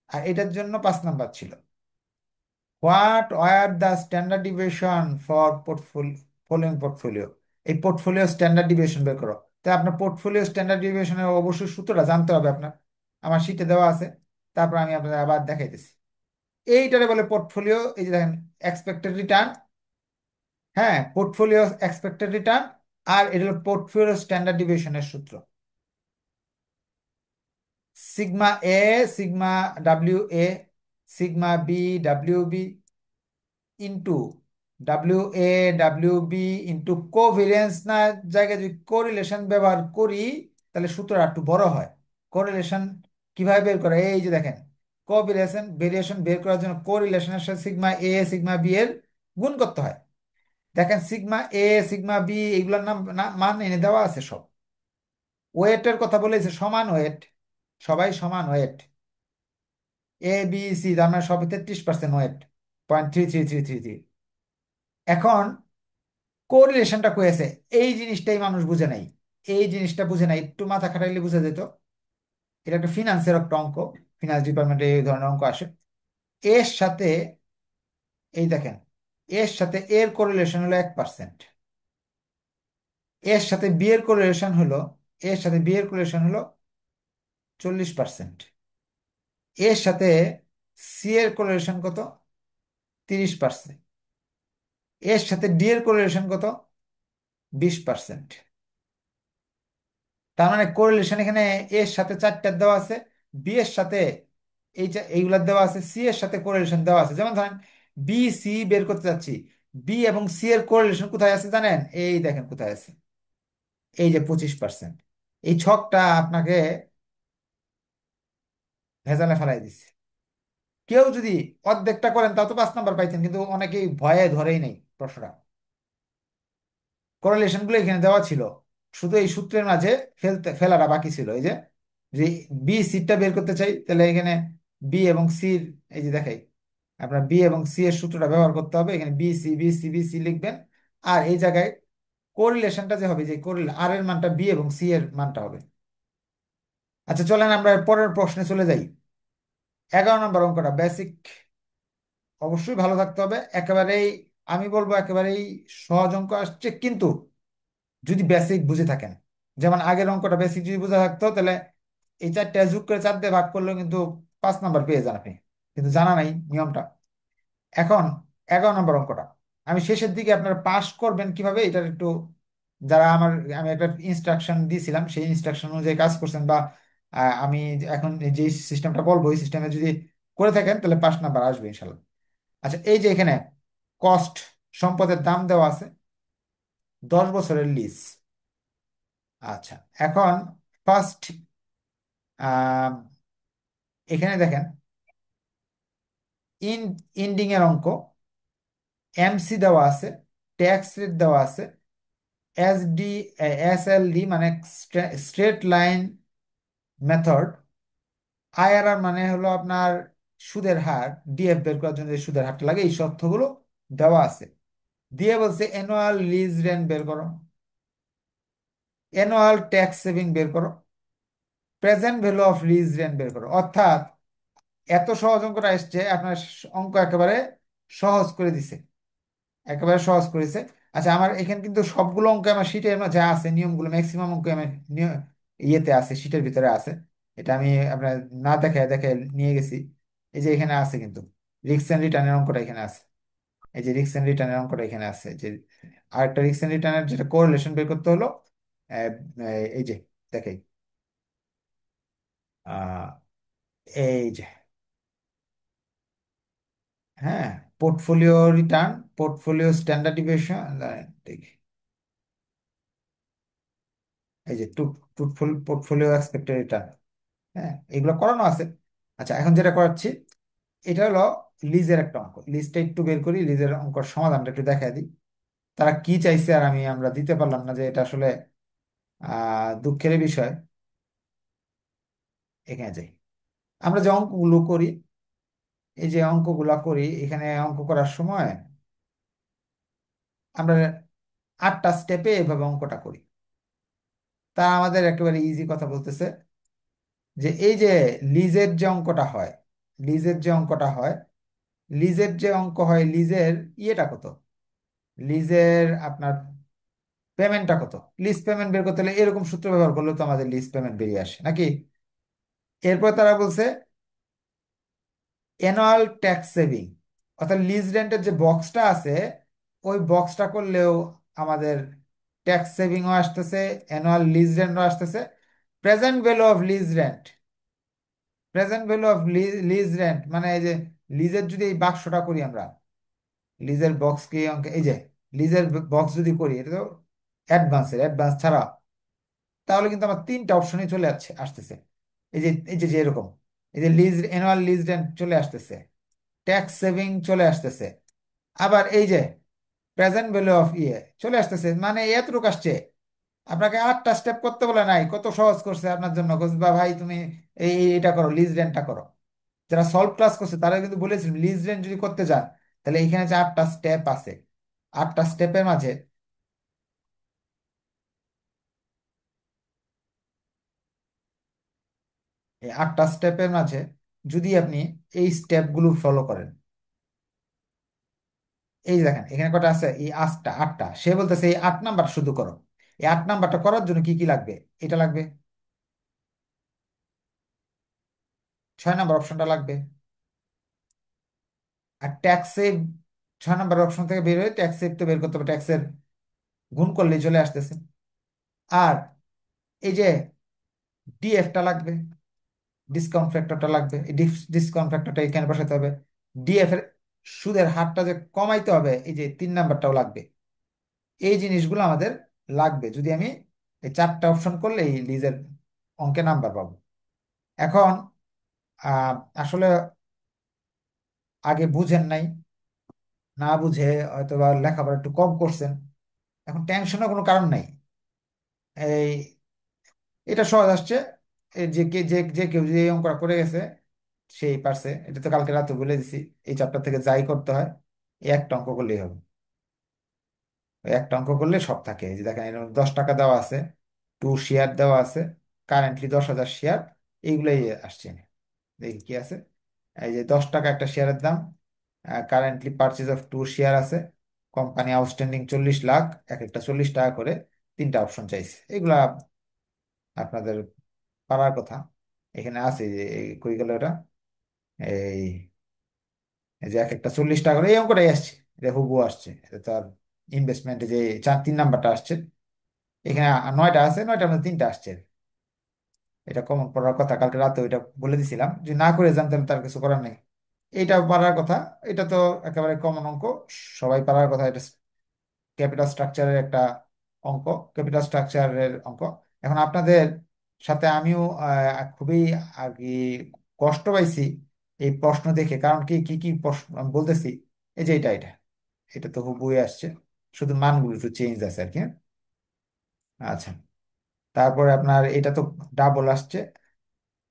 আর এটার জন্য 5 নাম্বার ছিল। What were the standard deviation for following portfolio? এই পোর্টফোলিও স্ট্যান্ডার্ড ডিভিয়েশন বের করো। তাই আপনার পোর্টফোলিও স্ট্যান্ডার্ড ডিভিয়েশনের অবশ্যই সূত্রটা জানতে হবে আপনার। আমার শীটে দেওয়া আছে, তারপর আমি আপনাদের আবার দেখাইতেছি। এইটারে বলে পোর্টফোলিও, এই যে দেখেন, এক্সপেক্টেড রিটার্ন। হ্যাঁ, পোর্টফোলিও এক্সপেক্টেড রিটার্ন। আর এটা হলো পোর্টফোলিও স্ট্যান্ডার্ড ডিভিয়েশনের সূত্র। Sigma A, sigma W A, sigma B W B into WA WB into covariance না, জায়গায় যদি কোরিলেশন ব্যবহার করি তাহলে সূত্রটা একটু বড় হয়। কোরিলেশন কিভাবে বের করে, এই যে দেখেন, কোভেরিয়েশন ভেরিয়েশন বের করার জন্য কোরিলেশনের সাথে সিগমা এ সিগমা বি এর গুণ করতে হয়। দেখেন সিগমা এ সিগমা বি এগুলোর মান এনে দেওয়া আছে সব। ওয়েটের কথা বলেছে, সমান ওয়েট, সবাই সমান ওয়েট। ABC তার মানে সব 33% ওয়েট, 0.3333। এখন কোরিলেশনটা কয়েছে, এই জিনিসটাই মানুষ বুঝে নাই। এই জিনিসটা বুঝে নাই, একটু মাথা খাটাইলে বুঝে যেত। এটা একটা ফিনান্সের একটা অঙ্ক, ফিনান্স ডিপার্টমেন্টে এই ধরনের অঙ্ক আসে। এর সাথে, এই দেখেন, এর সাথে এর কোরিলেশন হলো 1%। এর সাথে বি এর কোরিলেশন হলো, এর সাথে বি এর কোরিলেশন হলো 40%। এর সাথে সি এর কোরিলেশন কত? 30%। এর সাথে ডি এর কোরিলেশন কত? 20%। তার মানে কোরিলেশন এখানে এর সাথে 4টা দেওয়া আছে, বি এর সাথে এইগুলা দেওয়া আছে, সি এর সাথে কোরিলেশন দেওয়া আছে। যেমন ধরেন বি সি বের করতে যাচ্ছি, বি এবং সি এর কোরিলেশন কোথায় আছে জানেন? এই দেখেন কোথায় আছে, এই যে 25%। এই ছকটা আপনাকে ভেজালে ফেলাই দিচ্ছে। কেউ যদি অর্ধেকটা করেন তাও তো 5 নাম্বার পাইতেন, কিন্তু অনেকেই ভয়ে ধরেই নেই প্রশ্নটা। কোরিলেশন গুলো এখানে দেওয়া ছিল, শুধু এই সূত্রের মাঝে ফেলাটা বাকি ছিল। এই যে যে বি সিটা বের করতে চাই, তাহলে এখানে বি এবং সির, এই যে দেখাই, আপনার বি এবং সি এর সূত্রটা ব্যবহার করতে হবে। এখানে বি সি লিখবেন। আর এই জায়গায় কোরিলেশনটা যে হবে, যে কোরিল আর এর মানটা বি এবং সি এর মানটা হবে। আচ্ছা চলেন আমরা পরের প্রশ্নে চলে যাই। 11 নম্বর অঙ্কটা বেসিক, অবশ্যই ভালো থাকতে হবে একেবারেই। আমি বলবো একেবারেই সহজ অঙ্ক আসছে, কিন্তু যদি বেসিক বুঝে থাকেন। যেমন আগের অঙ্কটা বেসিক যদি বুঝে থাকতো, তাহলে এই 4টা যোগ করে 4 দিয়ে ভাগ করলেও কিন্তু 5 নাম্বার পেয়ে যান আপনি, কিন্তু জানা নাই নিয়মটা। এখন 11 নম্বর অঙ্কটা আমি শেষের দিকে, আপনারা পাস করবেন কিভাবে এটার একটু, যারা আমি একটা ইনস্ট্রাকশন দিয়েছিলাম সেই ইনস্ট্রাকশন অনুযায়ী কাজ করছেন, বা আমি এখন যে সিস্টেমটা বলবো এই সিস্টেমে যদি করে থাকেন তাহলে 5 নাম্বার আসবে ইনশাল্লাহ। আচ্ছা এই যে এখানে কস্ট, সম্পদের দাম দেওয়া আছে, 10 বছরের লিজ। আচ্ছা এখন ফার্স্ট, এখানে দেখেন, ইন ইন্ডিং এর অঙ্ক, MC দেওয়া আছে, ট্যাক্স রেট দেওয়া আছে, SD SLD মানে স্ট্রেট লাইন মেথড, IRR মানে হলো আপনার সুদের হার, DF বের করার জন্য যে সুদের হারটা লাগে, এই তথ্যগুলো দেওয়া আছে। দিয়ে বলছে অ্যানুয়াল লিজ রেন্ট বের করো, অ্যানুয়াল ট্যাক্স সেভিং বের করো, present value of lease rent বের করো। অর্থাৎ এত সহজ অঙ্কটা এসছে, আপনার অঙ্ক একেবারে সহজ করে দিছে, একেবারে সহজ করেছে। আচ্ছা আমার এখানে কিন্তু সবগুলো অঙ্ক আমার শীটের যা আছে নিয়মগুলো, ম্যাক্সিমাম অঙ্ক আমার ইয়েতে আছে, শীটের ভিতরে আছে। এটা আমি আপনার না দেখে দেখে নিয়ে গেছি। এই যে এখানে আছে কিন্তু রিক্স এন্ড রিটার্নের অঙ্কটা এখানে আছে। এই যে রিক্স এন্ড রিটার্নের অঙ্কটা এখানে আছে, যে আরেকটা রিক্স এন্ড রিটার্নের যেটা কোরিলেশন বের করতে হলো, আহ, এই যে দেখাই, আহ, এই যে, হ্যাঁ, portfolio return, portfolio standard deviation, দেখি, এই যে পোর্টফোলিও এক্সপেক্টেড রিটার্ন। হ্যাঁ, এগুলো করানো আছে। আচ্ছা এখন যেটা করাচ্ছি, এটা হলো লিজের একটা অঙ্ক। লিজটা একটু বের করি, লিজের অঙ্কর সমাধানটা একটু দেখা দিই। তারা কি চাইছে আর আমরা দিতে পারলাম না, যে এটা আসলে দুঃখের বিষয়। এখানে যাই, আমরা যে অঙ্কগুলো করি, এই যে অঙ্কগুলা করি, এখানে অঙ্ক করার সময় আমরা 8টা স্টেপে এভাবে অঙ্কটা করি। তা আমাদের একেবারে ইজি কথা বলতেছে, যে এই যে লিজের যে অঙ্কটা হয়, লিজের যে অঙ্কটা হয়, লিজের যে অঙ্ক হয়, লিজের ইয়েটা কত, লিজের আপনার পেমেন্টটা কত। লিজ পেমেন্ট বের করতে হলে এরকম সূত্র ব্যবহার করলে তো আমাদের লিজ পেমেন্ট বেরিয়ে আসে নাকি। এরপর তারা বলছে অ্যানুয়াল ট্যাক্স সেভিং, অর্থাৎ লিজ রেন্টের যে বক্সটা আছে, ওই বক্সটা করলেও আমাদের ট্যাক্স সেভিংও আসতেছে, অ্যানুয়াল লিজ রেন্টও আসতেছে। Present value of lease rent, present value of lease rent মানে এই যে লিজের যদি এই বাক্সটা করি আমরা, লিজের বক্স কি অঙ্ক, এই যে লিজের বক্স যদি করি, এটা তো অ্যাডভান্সের, অ্যাডভান্স ছাড়া, তাহলে কিন্তু আমার তিনটা অপশনই চলে যাচ্ছে, আসতেছে। এই যে এরকম, এই যে লিজ, অ্যানুয়াল লিজ রেন্ট চলে আসতেছে, ট্যাক্স সেভিং চলে আসতেছে, আবার এই যে প্রেজেন্ট ভ্যালু অফ ইয়ে চলে আসতেছে। মানে এতটুকু আসছে, আপনাকে 8টা স্টেপ করতে বলে নাই, কত সহজ করছে আপনার জন্য, বা ভাই তুমি এটা করো, লিজ রেন্টটা করো। যারা সলভ ক্লাস করছে তারা কিন্তু বলেছিলাম লিজ রেন্ট যদি করতে চান, তাহলে এখানে যে 8টা স্টেপ আছে, 8টা স্টেপের মাঝে, এই 8টা স্টেপের মাঝে যদি আপনি এই স্টেপগুলো ফলো করেন, এই যে দেখেন এখানে কটা আছে, এই 8টা, 8টা, সে বলতেছে এই 8 নাম্বার শুধু করো। এই 8 নাম্বারটা করার জন্য কি কি লাগবে, এটা লাগবে, 6 নাম্বার অপশনটা লাগবে। আর ট্যাক্স সেভ, 6 নাম্বার অপশন থেকে বের হয়ে ট্যাক্স সেভ তো বের করতে হবে, ট্যাক্সের গুণ করলেই চলে আসতেছে। আর এই যে ডিএফটা লাগবে, ডিসকাউন্ট ফ্যাক্টরটা লাগবে, এই ডিসকাউন্ট ফ্যাক্টরটা এখানে বসাতে হবে। ডিএফ এর সুদের হারটা যে কমাইতে হবে, এই যে 3 নাম্বারটাও লাগবে। এই জিনিসগুলো আমাদের লাগবে যদি আমি এই 4টা অপশন করলে এই লিজের অঙ্কে নাম্বার পাবো। এখন আসলে আগে বুঝেন নাই, না বুঝে হয়তো বা লেখাপড়া একটু কম করছেন, এখন টেনশনের কোনো কারণ নাই। এই এটা সহজ আসছে, এই যে যে কেউ যে এই অঙ্কটা করে গেছে সেই পারছে, এটা তো কালকে রাতে বলে দিছি। এই চ্যাপ্টার থেকে যাই করতে হয়, এই একটা অঙ্ক করলেই হবে। ওই একটা অঙ্ক করলে সব থাকে। এই যে দেখেন এর মধ্যে 10 টাকা দেওয়া আছে, টু শেয়ার দেওয়া আছে, কারেন্টলি 10,000 শেয়ার, এইগুলাই আসছে। দেখি কি আছে, এই যে 10 টাকা একটা শেয়ারের দাম, currently purchase of to share আছে, কোম্পানি আউটস্ট্যান্ডিং 40 লাখ, এক একটা 40 টাকা করে, 3টা অপশন চাইছে। এগুলা আপনাদের পারার কথা। এখানে আছে যে কই গেল এটা, এই এই যে এক একটা 40 টাকা করে, এই অঙ্কটাই আসছে, এটা হুবহু আসছে। এটা তো আর ইনভেস্টমেন্টে যে 3 নাম্বারটা আসছে, এখানে 9টা আছে, 9টার মধ্যে 3টা আসছে। এটা কমন পড়ার কথা, কালকে রাতে ওইটা বলে দিছিলাম, যদি না করে যান তাহলে তার কিছু করার নেই। এটা পারার কথা, এটা তো একেবারে কমন অঙ্ক, সবাই পারার কথা। এটা ক্যাপিটাল স্ট্রাকচারের একটা অঙ্ক, ক্যাপিটাল স্ট্রাকচারের অঙ্ক। এখন আপনাদের সাথে আমিও খুবই আর কি কষ্ট পাইছি এই প্রশ্ন দেখে, কারণ কি কি কি প্রশ্ন আমি বলতেছি, এই যে এটা এটা এটা তো হুবই আসছে, শুধু মানগুলো একটু চেঞ্জ আছে আর কি, হ্যাঁ? আচ্ছা, তারপরে আপনার এটা তো ডাবল আসছে।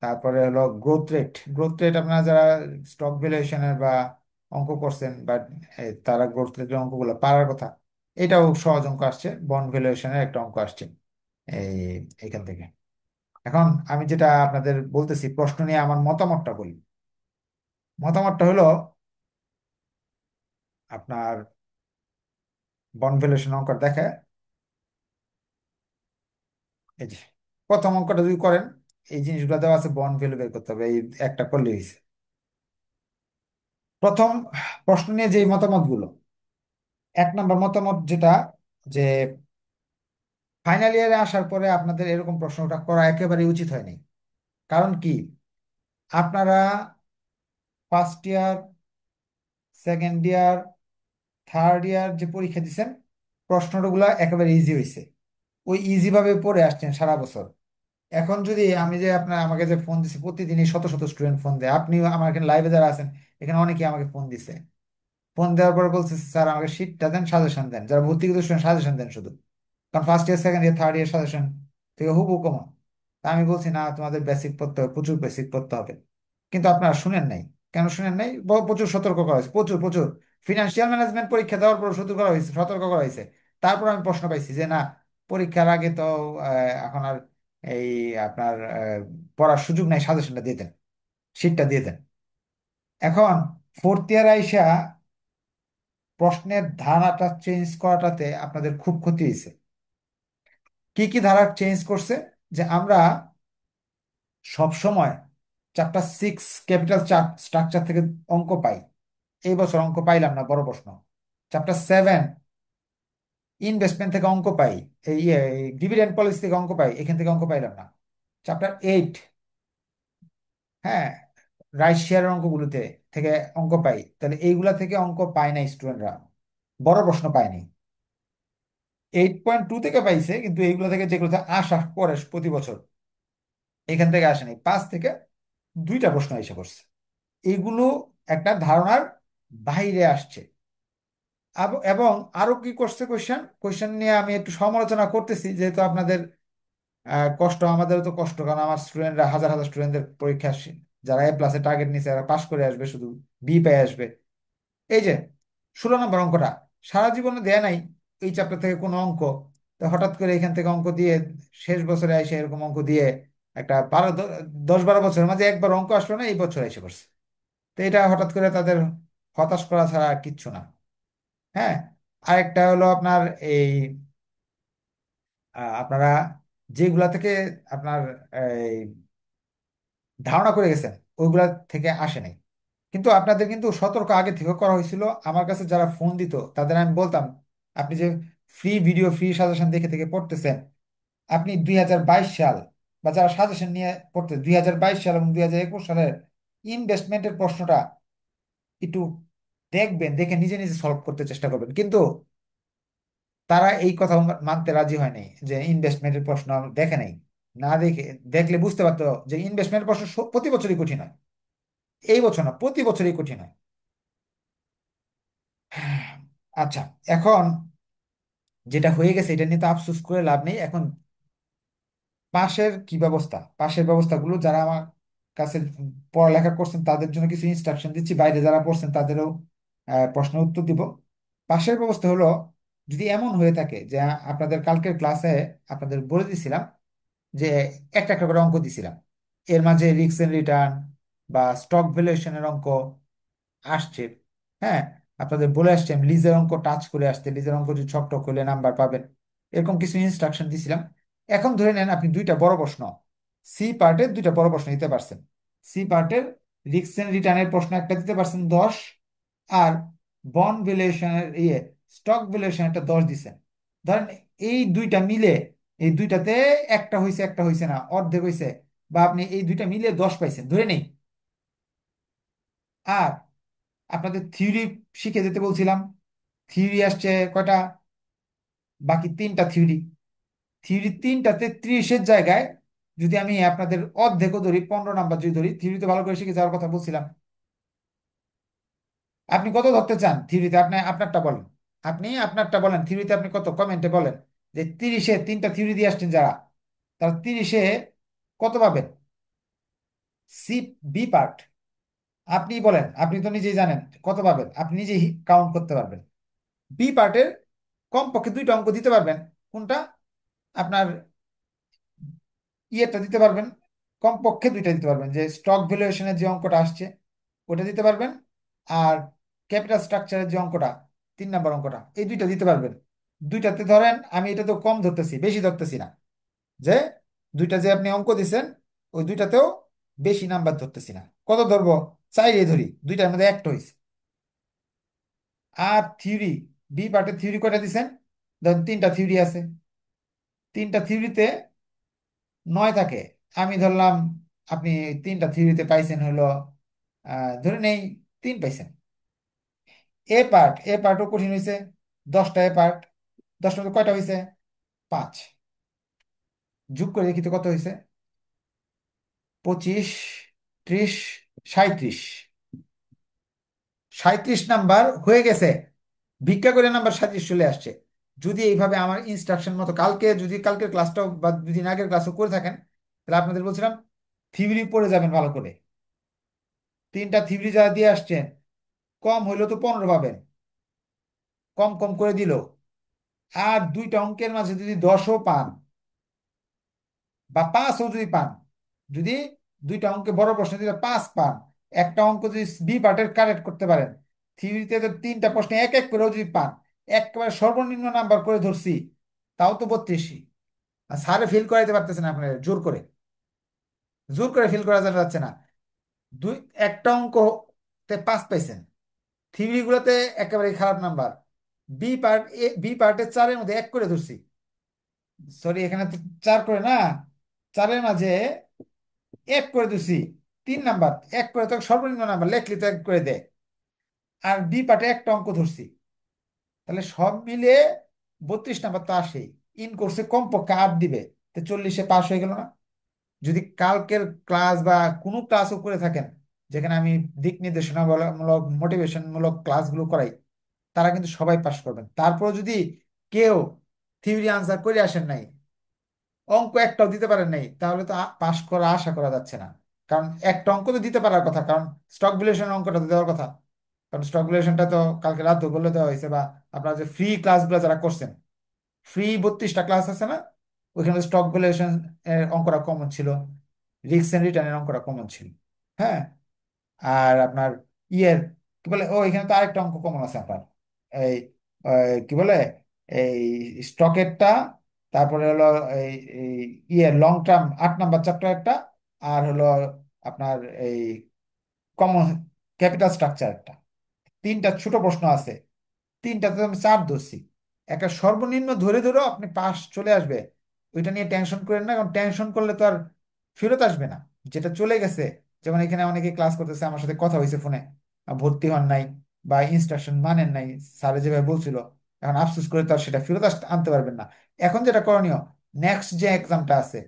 তারপরে হলো গ্রোথ রেট, গ্রোথ রেট আপনারা যারা স্টক ভ্যালুয়েশনের বা অঙ্ক করছেন, বা তারা গ্রোথ রেটের অঙ্কগুলো পারার কথা। এটাও সহজ অঙ্ক আসছে, বন্ড ভ্যালুয়েশনের একটা অঙ্ক আসছে এই এখান থেকে। এখন আমি যেটা আপনাদের বলতেছি, প্রশ্ন নিয়ে আমার মতামতটা বলি। মতামতটা হলো আপনার বন্ড ভ্যালুয়েশন অঙ্ক দেখে, এই যে প্রথম অঙ্কটা যদি করেন, এই জিনিসগুলো দেওয়া আছে, বন্ড ভ্যালু বের করতে হবে, এই একটা করলে হয়েছে। প্রথম প্রশ্ন নিয়ে যে মতামতগুলো, 1 নম্বর মতামত যেটা, যে ফাইনাল ইয়ারে আসার পরে আপনাদের এরকম প্রশ্নটা করা একেবারে উচিত হয়নি। কারণ কি, আপনারা first year, second year, third year যে পরীক্ষা দিচ্ছেন, প্রশ্নগুলো একেবারে ইজি হয়েছে, ওই ইজি ভাবে পড়ে আসছেন সারা বছর। এখন যদি আমি যে আপনার আমাকে যে ফোন দিচ্ছে, প্রতিদিনই শত শত স্টুডেন্ট ফোন দেয়, আপনি আমার এখানে লাইভে যারা আছেন, এখানে অনেকেই আমাকে ফোন দিচ্ছে। ফোন দেওয়ার পরে বলছে স্যার আমাকে শিটটা দেন, সাজেশন দেন, যারা ভর্তি করতে স্টুডেন্ট সাজেশন দেন শুধু। কারণ first year, second year, third year suggestion থেকে হুবহু কমন। তা আমি বলছি না, তোমাদের বেসিক পড়তে হবে, প্রচুর বেসিক পড়তে হবে। কিন্তু আপনারা শুনেন নাই। কেন শুনেন নাই? প্রচুর সতর্ক করা হয়েছে, প্রচুর প্রচুর। ফিনান্সিয়াল ম্যানেজমেন্ট পরীক্ষা দেওয়ার পর সতর্ক করা হয়েছে। তারপর আমি প্রশ্ন পাইছি যে না, পরীক্ষার আগে তো এখন আর এই আপনার পড়ার সুযোগ নাই, সাজেশনটা দিয়ে দেন, শীটটা দিয়ে দেন। এখন ফোর্থ ইয়ার আইসা প্রশ্নের ধারাটা চেঞ্জ করাটাতে আপনাদের খুব ক্ষতি হয়েছে। কি কি ধারা চেঞ্জ করছে? যে আমরা সব সময় চ্যাপ্টার 6 ক্যাপিটাল স্ট্রাকচার থেকে অঙ্ক পাই, এই বছর অঙ্ক পাইলাম না, বড় প্রশ্ন। চ্যাপ্টার 7 ইনভেস্টমেন্ট থেকে অঙ্ক পাই, এই ডিভিডেন্ড পলিসি থেকে অঙ্ক পাই, এখান থেকে অঙ্ক পাইলাম না। চ্যাপ্টার 8, হ্যাঁ, রাইট শেয়ারের অঙ্কগুলোতে থেকে অঙ্ক পাই, তাহলে এইগুলা থেকে অঙ্ক পায় না স্টুডেন্টরা, বড় প্রশ্ন পায়নি। 8.2 থেকে পাইছে, কিন্তু এইগুলো থেকে যেগুলো আসা করে প্রতি বছর, এখান থেকে আসেনি। 5 থেকে 2টা প্রশ্ন এসে পড়ছে। এগুলো একটা ধারণার বাইরে আসছে। এবং আরো কি করছে, কোয়েশ্চেন কোয়েশ্চেন নিয়ে আমি একটু সমালোচনা করতেছি, যেহেতু আপনাদের কষ্ট, আমাদেরও তো কষ্ট, কারণ আমার স্টুডেন্টরা, হাজার হাজার স্টুডেন্টদের পরীক্ষা আসে, যারা A+-এ টার্গেট নিছে এরা পাশ করে আসবে, শুধু বি পেয়ে আসবে। এই যে 16 নম্বর অঙ্কটা সারা জীবনে দেয় নাই এই চ্যাপ্টার থেকে কোনো অঙ্ক, তো হঠাৎ করে এখান থেকে অঙ্ক দিয়ে শেষ বছরে এসে এরকম অঙ্ক দিয়ে একটা 10-12 বছরের মাঝে একবার অঙ্ক আসলো না, এই বছর এসে পড়ছে। তো এটা হঠাৎ করে তাদের হতাশ করা ছাড়া আর কিচ্ছু না। হ্যাঁ, আরেকটা হলো আপনার এই আপনারা যেগুলা থেকে আপনার এই ধারণা করে গেছেন, ওইগুলা থেকে আসে নাই। কিন্তু আপনাদের কিন্তু সতর্ক আগে থেকে করা হয়েছিল। আমার কাছে যারা ফোন দিত তাদের আমি বলতাম, আপনি যে ফ্রি ভিডিও, ফ্রি সাজেশন দেখে থেকে পড়তেছেন, আপনি 2022 সাল, বা যারা সাজেশন নিয়ে পড়তে 2022 সাল এবং 2021 সালের ইনভেস্টমেন্টের প্রশ্নটা একটু দেখবেন, দেখে নিজে নিজে সলভ করতে চেষ্টা করবেন। কিন্তু তারা এই কথা মানতে রাজি হয় নাই যে ইনভেস্টমেন্টের প্রশ্ন দেখে নাই। না দেখে, দেখলে বুঝতে পারতো যে ইনভেস্টমেন্টের প্রশ্ন প্রতি বছরই কঠিন হয়, এই বছর না, প্রতি বছরই কঠিন হয়। আচ্ছা, এখন যেটা হয়ে গেছে এটা নিয়ে তো আফসোস করে লাভ নেই। এখন পাশের কি ব্যবস্থা, পাশের ব্যবস্থাগুলো যারা আমার কাছে পড়ালেখা করছেন তাদের জন্য কিছু ইনস্ট্রাকশন দিচ্ছি, বাইরে যারা পড়ছেন তাদেরও প্রশ্নের উত্তর দিব। পাশের ব্যবস্থা হলো, যদি এমন হয়ে থাকে যে আপনাদের কালকের ক্লাসে আপনাদের বলে দিছিলাম যে একটা একটা করে অঙ্ক দিছিলাম, এর মাঝে রিস্ক এন্ড রিটার্ন বা স্টক ভ্যালুয়েশনের অঙ্ক আসছে, হ্যাঁ, আপনাদের বলে আসছে আমি লিজের অঙ্ক টাচ করে আসতে, লিজের অঙ্ক যদি ছক টক হলে নাম্বার পাবেন, এরকম কিছু ইনস্ট্রাকশন দিছিলাম। এখন ধরে নেন আপনি দুইটা বড় প্রশ্ন, সি পার্টের দুইটা বড় প্রশ্ন দিতে পারছেন। সি পার্টের রিস্ক এন্ড রিটার্নের প্রশ্ন একটা দিতে পারছেন 10, আর বন্ড ভ্যালুয়েশনের স্টক ভ্যালুয়েশন একটা 10 দিচ্ছেন। ধরেন এই দুইটা মিলে, এই দুইটাতে একটা হয়েছে একটা হয়েছে না, অর্ধেক হয়েছে, বা আপনি এই দুইটা মিলে 10 পাইছেন ধরে নেই। আর আপনাদের থিওরি শিখে যেতে বলছিলাম, থিওরি আসছে কয়টা? বাকি 3টা থিওরি। থিওরি 3টাতে 30-এর জায়গায় যদি আমি আপনাদের অর্ধেকও ধরি, 15 নাম্বার যদি ধরি, থিওরিতে ভালো করে শিখে যাওয়ার কথা বলছিলাম। আপনি কত ধরতে চান থিওরিতে? আপনি আপনারটা বলেন, আপনি আপনারটা বলেন, থিওরিতে আপনি কত কমেন্টে বলেন যে 30-এ 3টা থিওরি দিয়ে আসছেন যারা, তারা 30-এ কত পাবেন? সি, বি পার্ট আপনি বলেন, আপনি তো নিজেই জানেন কত পাবেন, আপনি নিজেই কাউন্ট করতে পারবেন। বি পার্টের কমপক্ষে 2টা অঙ্ক দিতে পারবেন। কোনটা? আপনার ইয়েটা দিতে পারবেন, কমপক্ষে 2টা দিতে পারবেন, যে স্টক ভ্যালুয়েশনের যে অঙ্কটা আসছে ওটা দিতে পারবেন, আর ক্যাপিটাল স্ট্রাকচারের যে অঙ্কটা, 3 নম্বর অঙ্কটা, এই 2টা দিতে পারবেন। 2টাতে ধরেন, আমি এটা তো কম ধরতেছি, বেশি ধরতেছি না, যে 2টা যে আপনি অঙ্ক দিচ্ছেন ওই 2টাতেও বেশি নাম্বার ধরতেছি না। কত ধরবো? 4 ধরি, 2টার মধ্যে একটা হয়েছে। আর থিওরি, বি পার্টের থিওরি কয়টা দিচ্ছেন? ধরেন 3টা থিওরি আছে, 3টা থিওরিতে 9 থাকে। আমি ধরলাম আপনি 3টা থিওরিতে পাইছেন হলো ধরে নেই 3 পাইছেন। এ পার্টও কঠিন হয়েছে, 10টা এ পার্ট, 10টার মধ্যে কয়টা হয়েছে? 5। যোগ করে দেখি তো কত হয়েছে। 25, 30, 37। 37 নাম্বার হয়ে গেছে, ভিক্ষা করে নাম্বার 37 চলে আসছে। যদি এইভাবে আমার ইনস্ট্রাকশন মতো কালকে, যদি কালকের ক্লাসটাও বা 2 দিন আগের ক্লাসও করে থাকেন, তাহলে আপনাদের বলছিলাম থিওরি পড়ে যাবেন ভালো করে। 3টা থিওরি যা দিয়ে আসছেন, কম হইলো তো 15 পাবেন, কম কম করে দিল। আর 2টা অঙ্কের মাঝে যদি 10ও পান, বা পাঁচও যদি পান, যদি দুইটা অঙ্কে বড় প্রশ্ন যদি পাঁচ পান, একটা অঙ্ক যদি বি পার্টের কারেক্ট করতে পারেন, থিওরিতে তো তিনটা প্রশ্ন এক এক করেও যদি পান, একেবারে সর্বনিম্ন নাম্বার করে ধরছি, তাও তো 32। আর স্যারে ফিল করাইতে পারতেছে না আপনার, জোর করে, জোর করে ফিল করা যাচ্ছে না। দুই একটা অঙ্কতে পাঁচ পাইছেন, থিওরি গুলোতে একেবারে খারাপ নাম্বার। বি পার্টে চারের মধ্যে এক করে ধরছি, সরি এখানে তো চার করে না, চারের মাঝে এক করে দিছি, 3 নাম্বার। এক করে তো সর্বনিম্ন নাম্বার লেখলি তো এক করে দেয়। আর বি পার্টে একটা অঙ্ক ধরছি, তাহলে সব মিলে 32 নাম্বার তো আসেই। ইন কোর্সে কমপক্ষে 8 দিবে, তো 40-এ পাস হয়ে গেল না? যদি কালকের ক্লাস বা কোনো ক্লাসও করে থাকেন, যেখানে আমি দিক নির্দেশনামূলক মোটিভেশনমূলক ক্লাসগুলো করাই, তারা কিন্তু সবাই পাস করবেন। তারপর যদি কেউ থিওরি আনসার করে আসেন নাই, অঙ্ক একটাও দিতে পারেন নাই, তাহলে তো পাস করা আশা করা যাচ্ছে না। কারণ একটা অঙ্ক তো দিতে পারার কথা, কারণ স্টক ভ্যালুয়েশন অঙ্কটা তো দেওয়ার কথা। কারণ স্টক ভ্যালুয়েশনটা তো কালকে রাত বলে দেওয়া হয়েছে, বা আপনারা যে ফ্রি ক্লাসগুলো যারা করছেন, ফ্রি 32টা ক্লাস আছে না, ওইখানে স্টক ভ্যালুয়েশন এর অঙ্কটা কমন ছিল, রিস্ক এন্ড রিটার্নের অঙ্কটা কমন ছিল। হ্যাঁ, আর আপনার ইয়ের কি বলে, ও এখানে তো আরেকটা অঙ্ক কমন আছে আপনার, এই কি বলে, এই স্টকেরটা, তারপরে হলো এই এই ইয়ের লং টার্ম 8 নাম্বার চ্যাপ্টার একটা, আর হলো আপনার এই কমন ক্যাপিটাল স্ট্রাকচার একটা। তিনটা ছোট প্রশ্ন আছে, তিনটাতে আমি চার ধরছি। একটা সর্বনিম্ন ধরে ধরেও আপনি পাস চলে আসবে, ওইটা নিয়ে টেনশন করেন না, কারণ টেনশন করলে তো আর ফেরত আসবে না, যেটা চলে গেছে। যেমন এখানে অনেকে ক্লাস করতেছে, আমার সাথে কথা হয়েছে ফোনে, ভর্তি হন নাই বা ইনস্ট্রাকশন মানেন নাই, স্যারে যেভাবে বলছিল, এখন আফসোস করে তো আর সেটা ফেরত আনতে পারবেন না। এখন যেটা করণীয়, নেক্সট যে এক্সামটা আছে,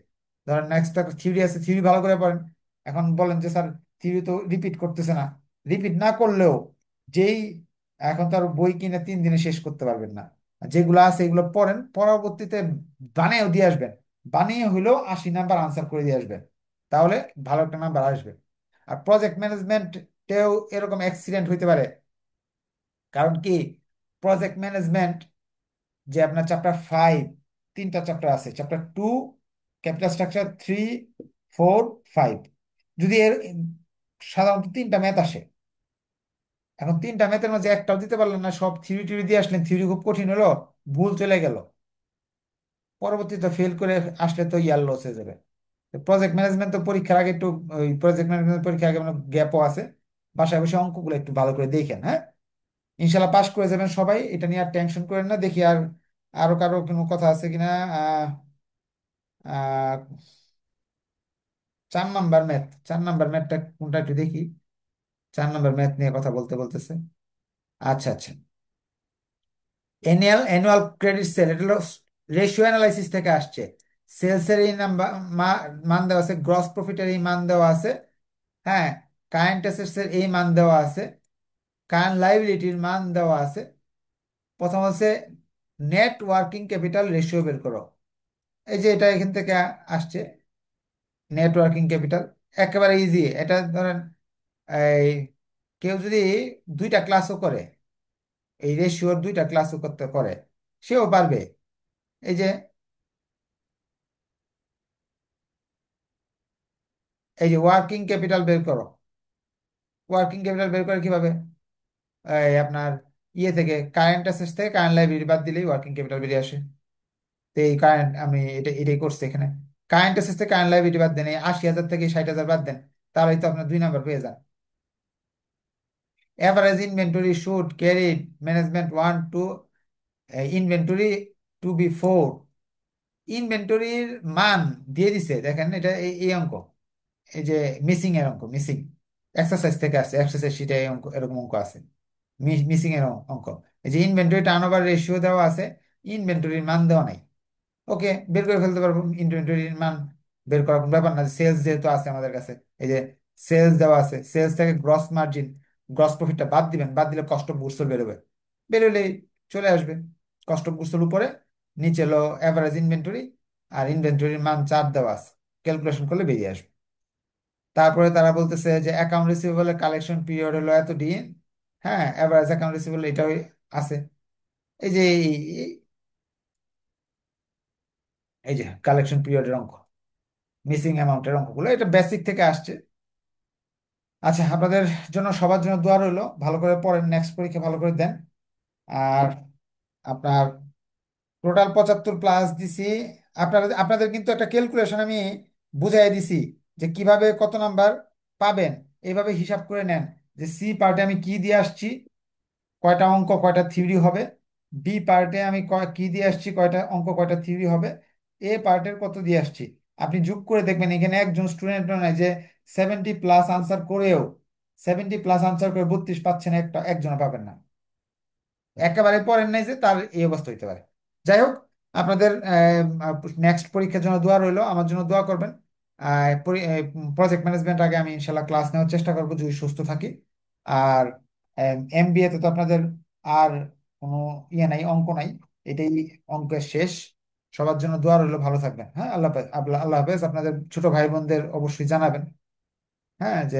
ধরেন নেক্সট থিওরি আছে, থিওরি ভালো করে পড়েন। এখন বলেন যে স্যার থিওরি তো রিপিট করতেছে না, রিপিট না করলেও যেই, এখন তো আর বই কিনে 3 দিনে শেষ করতে পারবেন না, যেগুলো আছে এগুলো পড়েন, পরবর্তীতে বানিয়েও দিয়ে আসবেন, বানিয়ে হইলেও 80 নাম্বার আনসার করে দিয়ে আসবেন, তাহলে ভালো একটা নাম্বার আসবে। আর প্রজেক্ট ম্যানেজমেন্টেও এরকম অ্যাক্সিডেন্ট হইতে পারে। কারণ কি, প্রজেক্ট ম্যানেজমেন্ট যে আপনার চ্যাপ্টার 5, তিনটা চ্যাপ্টার আছে, চ্যাপ্টার 2, ক্যাপিটাল স্ট্রাকচার 3, 4, 5, যদি এর সাধারণত তিনটা ম্যাথ আসে। এখন তিনটা ম্যাথের মাঝে একটাও দিতে পারলেন না, সব থিওরি টিউরি দিয়ে আসলেন, থিওরি খুব কঠিন হলো, ভুল চলে গেল, পরবর্তীতে ফেল করে আসলে তো ইয়ার লস হয়ে যাবে। প্রজেক্ট ম্যানেজমেন্ট তো পরীক্ষার আগে একটু, ওই প্রজেক্ট ম্যানেজমেন্ট পরীক্ষার আগে মানে গ্যাপও আছে, বাসায় বসে অঙ্কগুলো একটু ভালো করে দেখেন। হ্যাঁ, ইনশাল্লাহ পাস করে যাবেন সবাই, এটা নিয়ে আর টেনশন করেন না। দেখি আর আরো কারো কোনো কথা আছে কিনা। আহ আহ 4 নাম্বার ম্যাথ, 4 নাম্বার ম্যাথটা কোনটা একটু দেখি। 4 নাম্বার ম্যাথ নিয়ে কথা বলতে বলতেছে। আচ্ছা আচ্ছা, অ্যানুয়াল ক্রেডিট সেল, এটা হলো রেশিও অ্যানালাইসিস থেকে আসছে। সেলস এর এই নাম্বার মান দেওয়া আছে, গ্রস প্রফিটের এই মান দেওয়া আছে। হ্যাঁ, কারেন্ট অ্যাসেটস এর এই মান দেওয়া আছে, কারেন্ট লাইবিলিটির মান দেওয়া আছে। প্রথম হচ্ছে নেট ওয়ার্কিং ক্যাপিটাল রেশিও বের করো, এই যে এটা এখান থেকে আসছে, নেট ওয়ার্কিং ক্যাপিটাল। একেবারে ইজি এটা, ধরেন এই কেউ যদি 2টা ক্লাসও করে, এই রেশিওর 2টা ক্লাসও করতে করে, সেও পারবে। এই যে, এই যে ওয়ার্কিং ক্যাপিটাল বের করো, ওয়ার্কিং ক্যাপিটাল বের করে কিভাবে, এই আপনার ইয়ে থেকে, কারেন্ট অ্যাসেটস থেকে কারেন্ট লাইবিলিটি বাদ দিলেই ওয়ার্কিং ক্যাপিটাল বেরিয়ে আসে। তো এই কারেন্ট আমি এটাই করছি এখানে, কারেন্ট অ্যাসেটস থেকে কারেন্ট লাইবিলিটি বাদ দেন, এই 80,000 থেকে 60,000 বাদ দেন, তাহলেই তো আপনার 2 নাম্বার পেয়ে যান। Average inventory should carry management 1 to, inventory to be 4। ইনভেন্টরির মান দিয়ে দিছে, দেখেন এটা এই অঙ্ক, এই যে মিসিং এর অঙ্ক, মিসিং এক্সারসাইজ থেকে আসছে, এক্সারসাইজ শিটে এই অঙ্ক, এরকম অঙ্ক আছে, মিসিং এর অঙ্ক। এই যে ইনভেন্টরি টার্নওভার রেশিও দেওয়া আছে, ইনভেন্টরির মান দেওয়া নাই। ওকে, বের করে ফেলতে পারবো ইনভেন্টরির মান, বের করার কোনো ব্যাপার না, সেলস যেহেতু আছে আমাদের কাছে। এই যে সেলস দেওয়া আছে, সেলস থেকে গ্রস মার্জিন, গ্রস প্রফিটটা বাদ দিবেন, বাদ দিলে কস্ট অফ গুডস সোল্ড বেরোবে, বেরোলেই চলে আসবে কস্ট অফ গুডস সোল্ড উপরে, নিচে হলো অ্যাভারেজ ইনভেন্টরি, আর ইনভেন্টরির মান 4 দেওয়া আছে, ক্যালকুলেশন করলে বেরিয়ে আসবে। তারপরে তারা বলতেছে যে অ্যাকাউন্ট রিসিভেবলের কালেকশন পিরিয়ড হলো এতদিন। হ্যাঁ, এভারেজ অ্যাকাউন্ট রিসিভেবল এটাও আছে। এই যে এই এই যে কালেকশন পিরিয়ডের অঙ্ক, মিসিং অ্যামাউন্টের অঙ্কগুলো, এটা বেসিক থেকে আসছে। আচ্ছা, আপনাদের জন্য সবার জন্য দোয়া রইলো, ভালো করে পড়েন, নেক্সট পরীক্ষা ভালো করে দেন। আর আপনার টোটাল 75 প্লাস দিছি। আপনাদের কিন্তু একটা ক্যালকুলেশন আমি বুঝাই দিছি যে কিভাবে কত নাম্বার পাবেন। এইভাবে হিসাব করে নেন যে সি পার্টে আমি কি দিয়ে আসছি, কয়টা অঙ্ক কয়টা থিওরি হবে। বি পার্টে আমি কি দিয়ে আসছি, কয়টা অঙ্ক কয়টা থিওরি হবে। এ পার্টের কত দিয়ে আসছি। আপনি যোগ করে দেখবেন এখানে একজন স্টুডেন্ট নাই যে 70 প্লাস আনসার করেও, 70 প্লাস আনসার করে 32 পাচ্ছেন, একজনও পাবেন না। একেবারে পড়েন নাই যে তার এই অবস্থা হইতে পারে। যাই হোক, আপনাদের নেক্সট পরীক্ষার জন্য দোয়া রইলো, আমার জন্য দোয়া করবেন। প্রজেক্ট ম্যানেজমেন্ট আগে আমি ইনশাল্লাহ ক্লাস নেওয়ার চেষ্টা করবো যদি সুস্থ থাকি। আর এমবিএ তে তো আপনাদের আর কোনো ইয়ে নাই, অঙ্ক নাই, এটাই অঙ্কের শেষ। সবার জন্য দোয়া রইলো, ভালো থাকবেন। হ্যাঁ, আল্লাহ হাফেজ। আল্লাহ হাফেজ। আপনাদের ছোট ভাই বোনদের অবশ্যই জানাবেন, হ্যাঁ, যে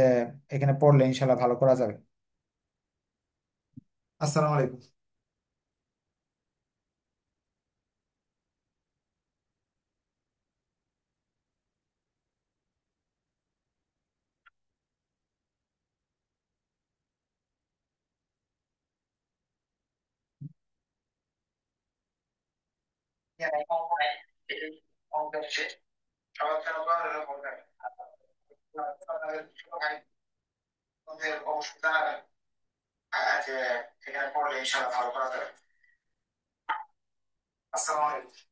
এখানে পড়লে ইনশাল্লাহ ভালো করা যাবে। আসসালামু আলাইকুম। হ্যাঁ, অঙ্ক নাই, এটাই অঙ্কের শেষ। সবার জন্য দোয়া রইলো, ভালো থাকবেন। আপনাদের ছোট ভাই বোনদের অবশ্যই জানাবেন, হ্যাঁ, যে এখানে পড়লে ইনশাল্লাহ ভালো করা যাবে। আসসালামু আলাইকুম।